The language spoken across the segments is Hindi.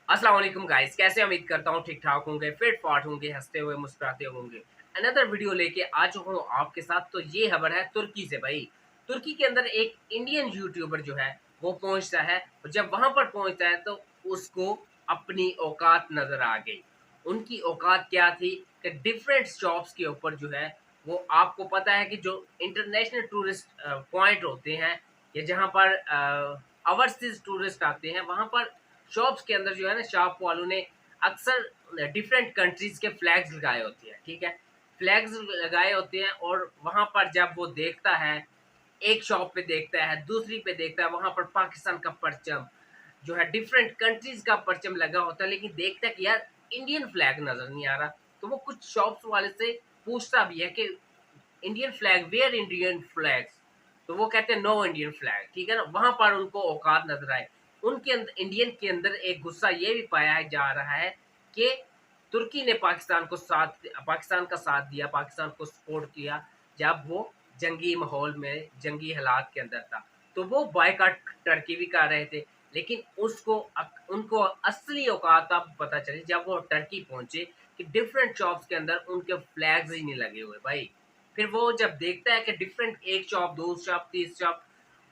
अस्सलाम वालेकुम गाइस, कैसे उम्मीद करता हूँ ठीक ठाक होंगे, फिट फाट होंगे, हंसते हुए मुस्कुराते होंगे। अनदर वीडियो लेके आ चुका हूँ आपके साथ। तो ये खबर है तुर्की से भाई। तुर्की के अंदर एक इंडियन यूट्यूबर जो है वो पहुंचता है, और जब वहां पर पहुंचता है तो उसको अपनी औकात नजर आ गई। उनकी औकात क्या थी कि डिफरेंट शॉप्स के ऊपर जो है वो, आपको पता है कि जो इंटरनेशनल टूरिस्ट पॉइंट होते हैं या जहाँ पर ओवरसीज टूरिस्ट आते हैं, वहां पर शॉप्स के अंदर जो है ना, शॉप वालों ने अक्सर डिफरेंट कंट्रीज के फ्लैग्स लगाए होते हैं। ठीक है, फ्लैग्स लगाए होते हैं, और वहां पर जब वो देखता है, एक शॉप पे देखता है, दूसरी पे देखता है, वहां पर पाकिस्तान का परचम जो है, डिफरेंट कंट्रीज का परचम लगा होता है, लेकिन देखता है कि यार इंडियन फ्लैग नजर नहीं आ रहा। तो वो कुछ शॉप्स वाले से पूछता भी है कि Indian flag, where Indian flags. तो वो कहते हैं नो इंडियन फ्लैग। ठीक है ना, वहां पर उनको औकात नजर आए। उनके अंदर, इंडियन के अंदर एक गुस्सा ये भी पाया जा रहा है कि तुर्की ने पाकिस्तान का साथ दिया, पाकिस्तान को सपोर्ट किया जब वो जंगी माहौल में, जंगी हालात के अंदर था। तो वो बायकॉट टर्की भी कर रहे थे, लेकिन उनको असली औकात अब पता चली जब वो टर्की पहुंचे कि डिफरेंट शॉप्स के अंदर उनके फ्लैग्स ही नहीं लगे हुए भाई। फिर वो जब देखता है कि डिफरेंट, एक शॉप, दो शॉप, तीस शॉप,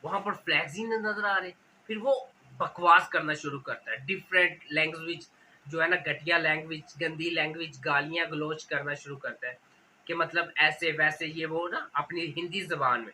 वहां पर फ्लैग्स ही नहीं नजर आ रहे, फिर वो बकवास करना शुरू करता है। डिफरेंट लैंग्वेज जो है ना, घटिया लैंग्वेज, गंदी लैंग्वेज, गालियां गलोच करना शुरू करता है कि मतलब ऐसे वैसे, ये वो ना अपनी हिंदी जबान में,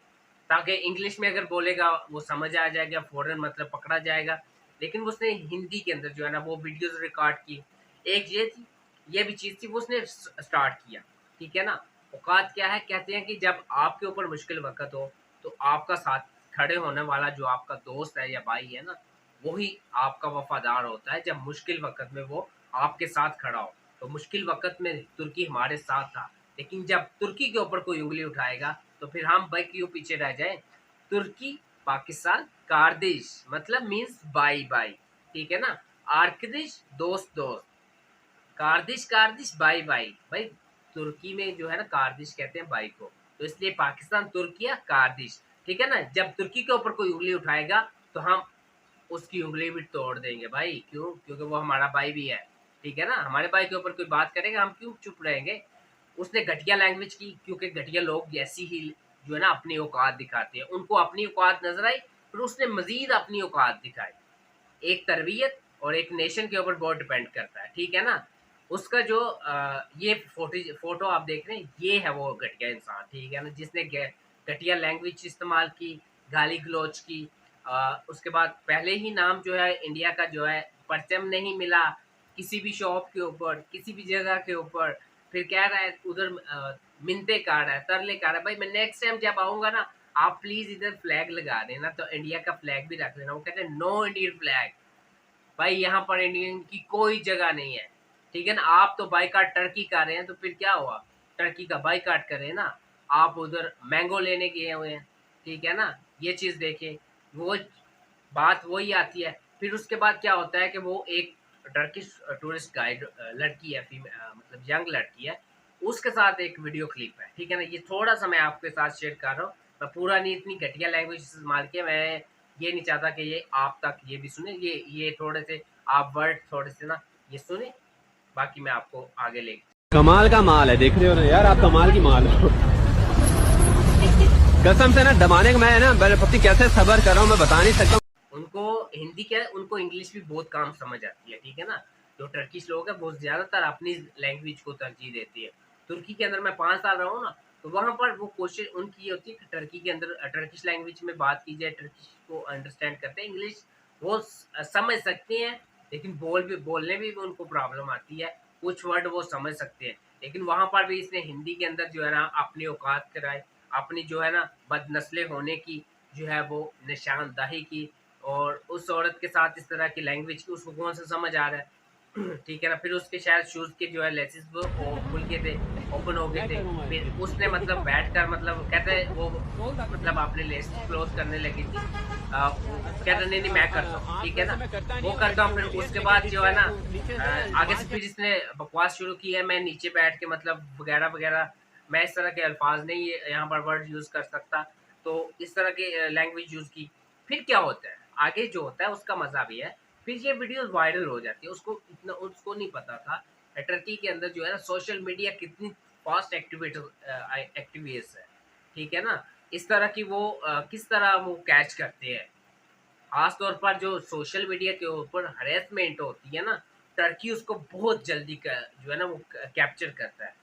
ताकि इंग्लिश में अगर बोलेगा वो समझ आ जाएगा, फौरन मतलब पकड़ा जाएगा। लेकिन उसने हिंदी के अंदर जो है ना वो वीडियोस रिकॉर्ड की। एक ये थी, ये भी चीज़ थी, वो उसने स्टार्ट किया। ठीक है ना, औकात क्या है, कहते हैं कि जब आपके ऊपर मुश्किल वक़्त हो, तो आपका साथ खड़े होने वाला जो आपका दोस्त है या भाई है ना, वही आपका वफ़ादार होता है जब मुश्किल वक़्त में वो आपके साथ खड़ा हो। तो मुश्किल वक़्त में तुर्की हमारे साथ था, लेकिन जब तुर्की के ऊपर कोई उँगली उठाएगा, तो फिर हम भाई क्यों पीछे रह जाएँ? तुर्की, पाकिस्तान, कार्दिश मतलब मीन्स बाई-बाई, ठीक है ना? आर्कदिश दोस्त-दोस्त, कार्दिश कार्दिश बाई बाई भाई। तुर्की में जो है ना कार्दिश कहते हैं बाई को, तो इसलिए पाकिस्तान, तुर्किया, कार्दिश। ठीक है ना, जब तुर्की के ऊपर कोई उंगली उठाएगा तो हम उसकी उंगली भी तोड़ देंगे भाई। क्यों? क्योंकि वो हमारा भाई भी है। ठीक है ना, हमारे भाई के ऊपर कोई बात करेगा, हम क्यों चुप रहेंगे? उसने घटिया लैंग्वेज की, क्योंकि घटिया लोग ऐसी ही जो है ना अपनी औकात दिखाते हैं। उनको अपनी औकात नजर आई, फिर उसने मजीद अपनी औकात दिखाई। एक तरबियत और एक नेशन के ऊपर बहुत डिपेंड करता है। ठीक है ना, उसका जो ये फोटो आप देख रहे हैं, ये है वो घटिया इंसान। ठीक है ना, जिसने घटिया लैंग्वेज इस्तेमाल की, गाली गलौच की। उसके बाद पहले ही नाम जो है इंडिया का जो है, परचम नहीं मिला किसी भी शॉप के ऊपर, किसी भी जगह के ऊपर। फिर कह रहा है उधर मिन्नतें काट रहा है, तरले काट रहा है। भाई मैं नेक्स्ट टाइम जब आऊंगा ना, आप प्लीज इधर फ्लैग लगा देना, तो इंडिया का फ्लैग भी रख लेना। वो कहते हैं नो इंडियन फ्लैग। भाई यहाँ पर इंडियन की कोई जगह नहीं है। ठीक है ना, आप तो बाइकाट टर्की कर रहे हैं, तो फिर क्या हुआ? टर्की का बाइकाट करें ना। आप उधर मैंगो लेने गए हुए हैं। ठीक है ना, ये चीज देखें। वो बात वही आती है। फिर उसके बाद क्या होता है कि वो एक टर्किश टूरिस्ट गाइड लड़की है, मतलब यंग लड़की है, उसके साथ एक वीडियो क्लिप है। ठीक है ना, ये थोड़ा सा मैं आपके साथ शेयर कर रहा हूँ। मैं पूरा नहीं, इतनी घटिया लैंग्वेज इस्तेमाल किया, मैं ये नहीं चाहता कि ये आप तक ये भी सुने। ये थोड़े से आप वर्ड थोड़े से ना ये सुने, बाकी मैं आपको आगे ले। कमाल का माल है, देख रहे हो ना यार, आप कमाल की माल हो। कसम से ना दबाने का मैं ना पति कैसे सबर कर रहा हूँ मैं बता नहीं सकता। उनको हिंदी क्या है, उनको इंग्लिश भी बहुत कम समझ आती है। ठीक है ना, जो टर्किश लोग हैं वो ज़्यादातर अपनी लैंग्वेज को तरजीह देती है। तुर्की के अंदर मैं 5 साल रहा हूँ ना, तो वहाँ पर वो कोशिश उनकी ये होती है कि टर्की के अंदर टर्किश लैंग्वेज में बात की जाए। टर्किश को अंडरस्टैंड करते हैं, इंग्लिश वो समझ सकते हैं, लेकिन बोलने भी उनको प्रॉब्लम आती है। कुछ वर्ड वो समझ सकते हैं, लेकिन वहाँ पर भी इसने हिंदी के अंदर जो है ना अपनी औकात कराई, अपनी जो है ना बदनस्ले होने की जो है वो निशानदाही की। और उस औरत के साथ इस तरह की लैंग्वेज की उसको कौन सा समझ आ रहा है? ठीक है ना, फिर उसके शायद शूज़ के जो है लेसेस वो खुल गए थे, ओपन हो गए थे। फिर उसने मतलब बैठकर, मतलब कहते हैं वो, मतलब अपने लेसेस क्लोज करने लगी थी। वो कहता नहीं नहीं मैं करता हूँ। ठीक है ना, वो करता हूँ। फिर उसके बाद जो है ना आगे से फिर इसने बकवास शुरू की है, मैं नीचे बैठ के मतलब वगैरह वगैरह। मैं इस तरह के अल्फाज नहीं यहाँ पर वर्ड यूज़ कर सकता। तो इस तरह की लैंग्वेज यूज़ की। फिर क्या होता है, आगे जो होता है उसका मज़ा भी है। फिर ये वीडियोस वायरल हो जाती है। उसको नहीं पता था टर्की के अंदर जो है ना सोशल मीडिया कितनी फास्ट एक्टिवेट्स है, ठीक है ना? इस तरह की वो किस तरह वो कैच करते हैं। खास तौर पर जो सोशल मीडिया के ऊपर हरेसमेंट होती है ना, टर्की उसको बहुत जल्दी जो है ना वो कैप्चर करता है।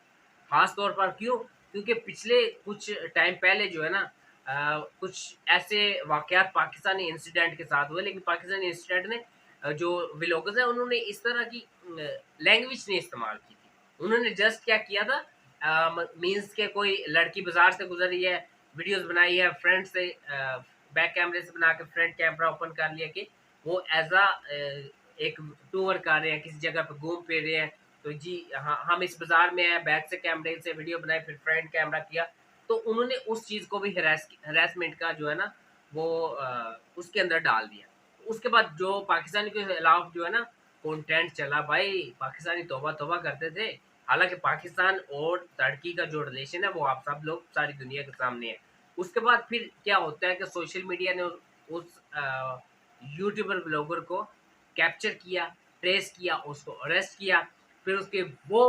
खास तौर पर क्यों? क्योंकि पिछले कुछ टाइम पहले जो है ना कुछ ऐसे वाक़यात पाकिस्तानी इंसिडेंट के साथ हुए, लेकिन पाकिस्तानी इंसिडेंट ने जो व्लॉगर्स हैं उन्होंने इस तरह की लैंग्वेज नहीं इस्तेमाल की थी। उन्होंने जस्ट क्या किया था, मीन्स के कोई लड़की बाज़ार से गुज़र रही है, वीडियोज़ बनाई है फ्रंट से, बैक कैमरे से बना के फ्रंट कैमरा ओपन कर लिया कि वो एज़ एक टूर कर रहे हैं, किसी जगह पे घूम फिर रहे हैं, तो जी हाँ, हम इस बाज़ार में हैं, बैक से कैमरे से वीडियो बनाई, फिर फ्रंट कैमरा किया। तो उन्होंने उस चीज़ को भी हैरेसमेंट का जो है ना, वो उसके अंदर डाल दिया। उसके बाद जो पाकिस्तानी के खिलाफ जो है ना, कंटेंट चला भाई, पाकिस्तानी तौबा-तौबा करते थे। हालाँकि पाकिस्तान और टर्की का जो रिलेशन है, वो आप सब लोग सारी दुनिया के सामने है। उसके बाद फिर क्या होता है कि सोशल मीडिया ने उस यूट्यूबर ब्लॉगर को कैप्चर किया, ट्रेस किया, उसको अरेस्ट किया, फिर उसके वो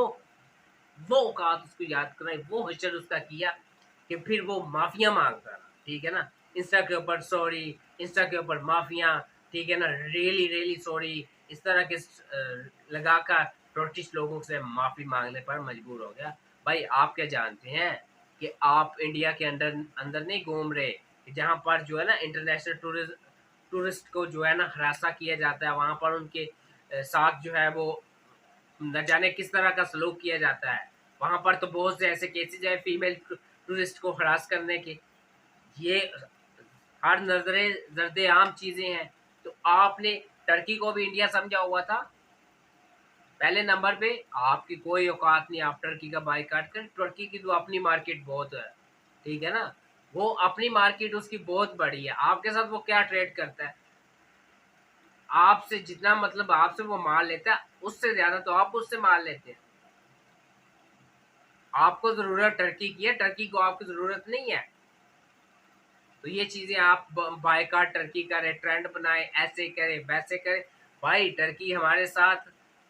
औकात उसको याद कराई, वो हशर उसका किया कि फिर वो माफ़िया माँगता रहा, ठीक है ना? इंस्टा के ऊपर सॉरी, इंस्टा के ऊपर माफ़िया, ठीक है ना? रियली रियली सॉरी, इस तरह के लगाकर ब्रिटिश लोगों से माफ़ी माँगने पर मजबूर हो गया। भाई आप क्या जानते हैं कि आप इंडिया के अंदर अंदर नहीं घूम रहे, जहाँ पर जो है ना इंटरनेशनल टूरिस्ट को जो है ना हरासा किया जाता है, वहाँ पर उनके साथ जो है वो न जाने किस तरह का सलूक किया जाता है। वहाँ पर तो बहुत से ऐसे केसेज़ हैं फीमेल टूरिस्ट को हरास करने के। ये हर नज़रे ज़र्द-ए-आम चीज़ें हैं। तो आपने टर्की को भी इंडिया समझा हुआ था। पहले नंबर पे आपकी कोई औकात नहीं, आप टर्की का बायकॉट करें। टर्की की तो अपनी मार्केट बहुत है, ठीक है ना? वो अपनी मार्केट उसकी बहुत बड़ी है। आपके साथ वो क्या ट्रेड करता है? आपसे जितना मतलब आपसे वो माल लेता है, उससे ज़्यादा तो आप उससे माल लेते हैं। आपको ज़रूरत टर्की की है, टर्की को आपकी ज़रूरत नहीं है। तो ये चीज़ें आप बायकॉट टर्की करें, ट्रेंड बनाएँ, ऐसे करें, वैसे करें। भाई टर्की हमारे साथ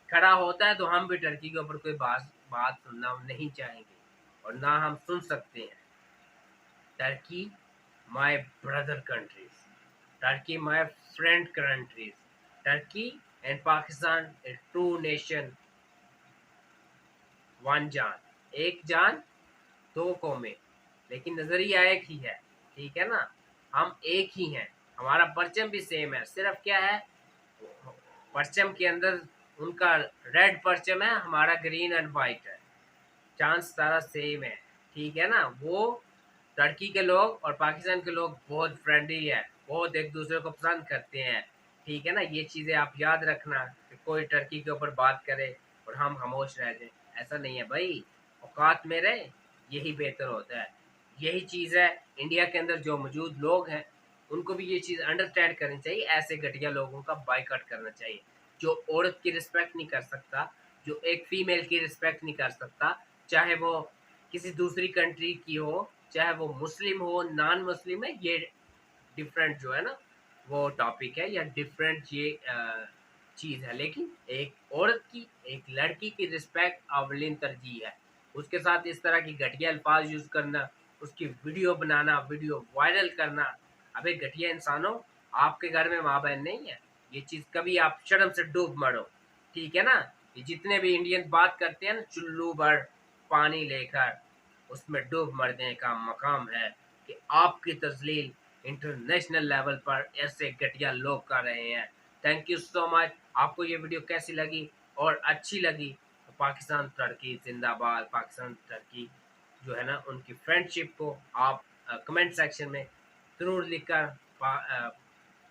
खड़ा होता है तो हम भी टर्की के ऊपर कोई बात सुनना नहीं चाहेंगे और ना हम सुन सकते हैं। Turkey my brother countries, Turkey my friend countries, Turkey and Pakistan a two nation, one जान, एक जान, 2 कौमें, लेकिन नज़रिया एक ही है, ठीक है ना? हम एक ही हैं, हमारा परचम भी सेम है, सिर्फ़ क्या है, परचम के अंदर उनका रेड परचम है, हमारा ग्रीन एंड व्हाइट है, चाँद सितारा सेम है, ठीक है ना? वो टर्की के लोग और पाकिस्तान के लोग बहुत फ्रेंडली है, बहुत एक-दूसरे को पसंद करते हैं, ठीक है ना? ये चीज़ें आप याद रखना कि कोई टर्की के ऊपर बात करे और हम खामोश रह जाएँ, ऐसा नहीं है भई, औकात में रहें, यही बेहतर होता है। यही चीज़ है, इंडिया के अंदर जो मौजूद लोग हैं, उनको भी ये चीज़ अंडरस्टैंड करनी चाहिए, ऐसे घटिया लोगों का बायकॉट करना चाहिए। जो औरत की रिस्पेक्ट नहीं कर सकता, जो एक फीमेल की रिस्पेक्ट नहीं कर सकता, चाहे वो किसी दूसरी कंट्री की हो, चाहे वो मुस्लिम हो, नॉन मुस्लिम है, ये डिफरेंट जो है ना, वो टॉपिक है या डिफरेंट ये चीज़ है। लेकिन एक औरत की, एक लड़की की रिस्पेक्ट अवलिन तरजीह है। उसके साथ इस तरह की घटिया अल्फाज यूज़ करना, उसकी वीडियो बनाना, वीडियो वायरल करना, अबे घटिया इंसानों, आपके घर में माँ बहन नहीं है? ये चीज़ कभी आप शर्म से डूब मरो, ठीक है ना? ये जितने भी इंडियन बात करते हैं ना, चुल्लू भर पानी लेकर उसमें डूब मरने का मकाम है कि आपकी तज़लील इंटरनेशनल लेवल पर ऐसे घटिया लोग कर रहे हैं। Thank you so much. आपको ये वीडियो कैसी लगी और अच्छी लगी तो पाकिस्तान टर्की ज़िंदाबाद, पाकिस्तान टर्की जो है ना उनकी फ्रेंडशिप को आप कमेंट सेक्शन में ज़रूर लिखकर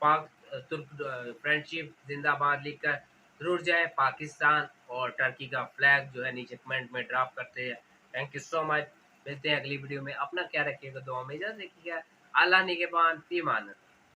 पाक तुर्क फ्रेंडशिप ज़िंदाबाद लिखकर ज़रूर जाए। पाकिस्तान और टर्की का फ्लैग जो है नीचे कमेंट में ड्रॉप करते हैं। Thank you so much. मिलते हैं अगली वीडियो में। अपना ख्याल रखिएगा, दुआ में इजाज़त दीजिएगा। अल्लाह निगहबान, फी अमान अल्लाह।